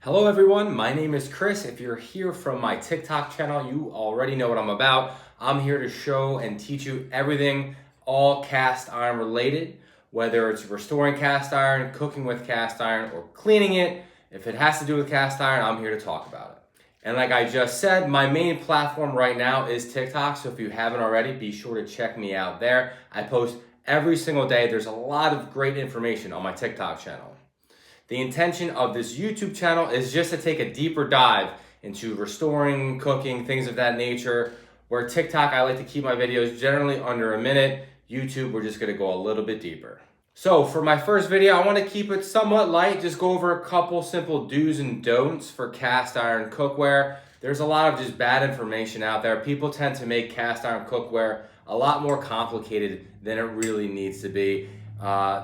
Hello everyone, my name is Chris. If you're here from my TikTok channel, you already know what I'm about. I'm here to show and teach you everything all cast iron related, whether it's restoring cast iron, cooking with cast iron, or cleaning it. If it has to do with cast iron, I'm here to talk about it. And like I just said, my main platform right now is TikTok, so if you haven't already, be sure to check me out there. I post every single day. There's a lot of great information on my TikTok channel. The intention of this YouTube channel is just to take a deeper dive into restoring, cooking, things of that nature. Where TikTok, I like to keep my videos generally under a minute. YouTube, we're just gonna go a little bit deeper. So for my first video, I wanna keep it somewhat light, just go over a couple simple do's and don'ts for cast iron cookware. There's a lot of just bad information out there. People tend to make cast iron cookware a lot more complicated than it really needs to be.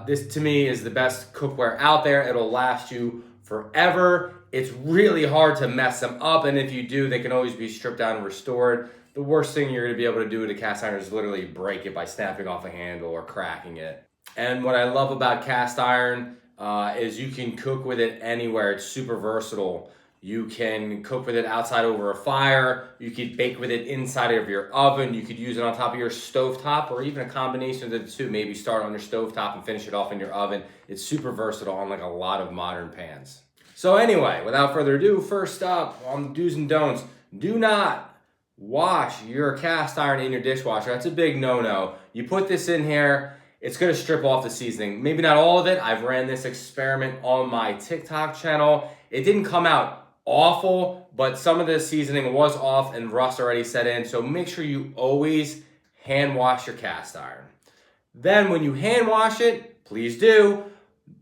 This to me is the best cookware out there. It'll last you forever. It's really hard to mess them up, and if you do, they can always be stripped down and restored. The worst thing you're gonna be able to do with a cast iron is literally break it by snapping off a handle or cracking it. And what I love about cast iron is you can cook with it anywhere. It's super versatile. You can cook with it outside over a fire. You could bake with it inside of your oven. You could use it on top of your stovetop, or even a combination of the two. Maybe start on your stovetop and finish it off in your oven. It's super versatile on like a lot of modern pans. So anyway, without further ado, first up on the do's and don'ts, do not wash your cast iron in your dishwasher. That's a big no-no. You put this in here, it's gonna strip off the seasoning. Maybe not all of it. I've ran this experiment on my TikTok channel. It didn't come out awful, but some of the seasoning was off and rust already set in, so make sure you always hand wash your cast iron. Then when you hand wash it, please do,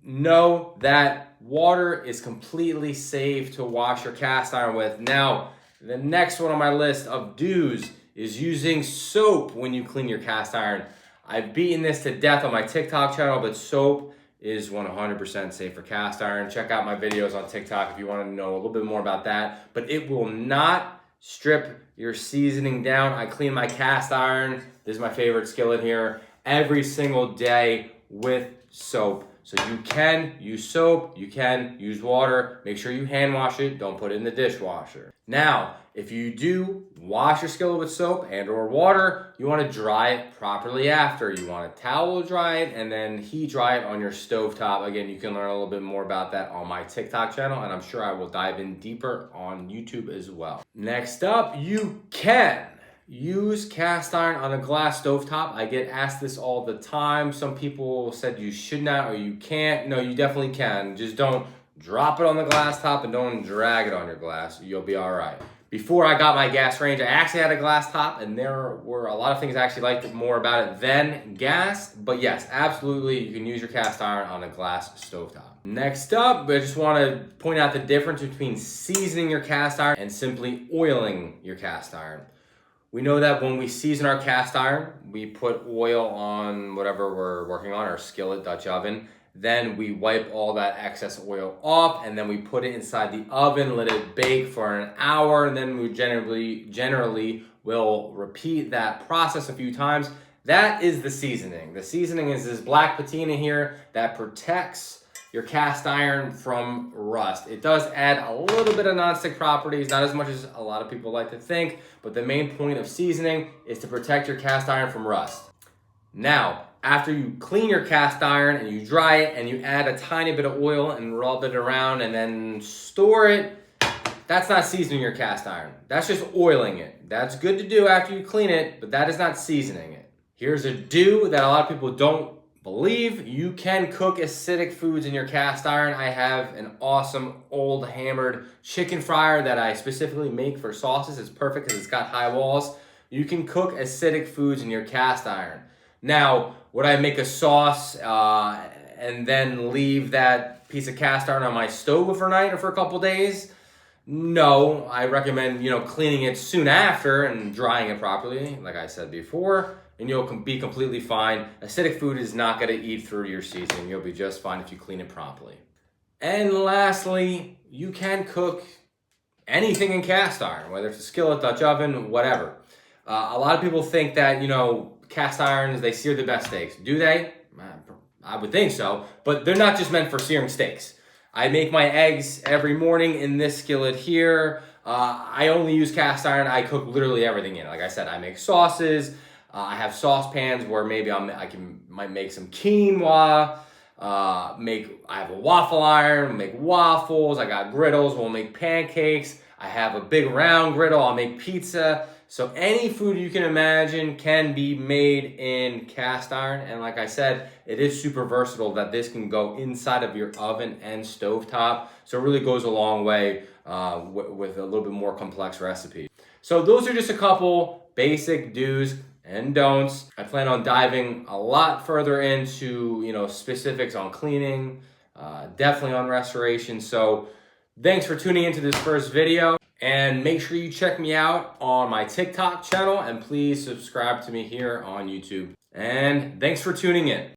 know that water is completely safe to wash your cast iron with. Now, the next one on my list of do's is using soap when you clean your cast iron. I've beaten this to death on my TikTok channel, but soap is 100% safe for cast iron. Check out my videos on TikTok if you want to know a little bit more about that. But it will not strip your seasoning down. I clean my cast iron, this is my favorite skillet here, every single day with soap. So you can use soap, you can use water. Make sure you hand wash it, don't put it in the dishwasher. Now, if you do wash your skillet with soap and or water, you want to dry it properly after. You want to towel dry it and then heat dry it on your stovetop. Again, you can learn a little bit more about that on my TikTok channel, and I'm sure I will dive in deeper on YouTube as well. Next up, you can use cast iron on a glass stovetop. I get asked this all the time. Some people said you should not or you can't. No, you definitely can. Just don't drop it on the glass top and don't drag it on your glass. You'll be all right. Before I got my gas range, I actually had a glass top, and there were a lot of things I actually liked more about it than gas. But yes, absolutely, you can use your cast iron on a glass stovetop. Next up, I just want to point out the difference between seasoning your cast iron and simply oiling your cast iron. We know that when we season our cast iron, we put oil on whatever we're working on, our skillet, Dutch oven. Then we wipe all that excess oil off, and then we put it inside the oven, let it bake for an hour, and then we generally will repeat that process a few times. That is the seasoning. The seasoning is this black patina here that protects your cast iron from rust. It does add a little bit of nonstick properties, not as much as a lot of people like to think, but the main point of seasoning is to protect your cast iron from rust. Now, after you clean your cast iron and you dry it and you add a tiny bit of oil and rub it around and then store it, that's not seasoning your cast iron. That's just oiling it. That's good to do after you clean it, but that is not seasoning it. Here's a do that a lot of people don't believe. You can cook acidic foods in your cast iron. I have an awesome old hammered chicken fryer that I specifically make for sauces. It's perfect because it's got high walls. You can cook acidic foods in your cast iron. Now, would I make a sauce and then leave that piece of cast iron on my stove overnight or for a couple days? No, I recommend, cleaning it soon after and drying it properly, like I said before, and you'll be completely fine. Acidic food is not going to eat through your seasoning. You'll be just fine if you clean it properly. And lastly, you can cook anything in cast iron, whether it's a skillet, Dutch oven, whatever. A lot of people think that, cast irons, they sear the best steaks. Do they? I would think so, but they're not just meant for searing steaks. I make my eggs every morning in this skillet here. I only use cast iron. I cook literally everything in it. Like I said, I make sauces. I have saucepans where maybe might make some quinoa. I have a waffle iron. We'll make waffles. I got griddles. We'll make pancakes. I have a big round griddle. I'll make pizza. So any food you can imagine can be made in cast iron. And like I said, it is super versatile that this can go inside of your oven and stovetop. So it really goes a long way with a little bit more complex recipe. So those are just a couple basic do's and don'ts. I plan on diving a lot further into specifics on cleaning, definitely on restoration. So thanks for tuning into this first video. And make sure you check me out on my TikTok channel, and please subscribe to me here on YouTube. And thanks for tuning in.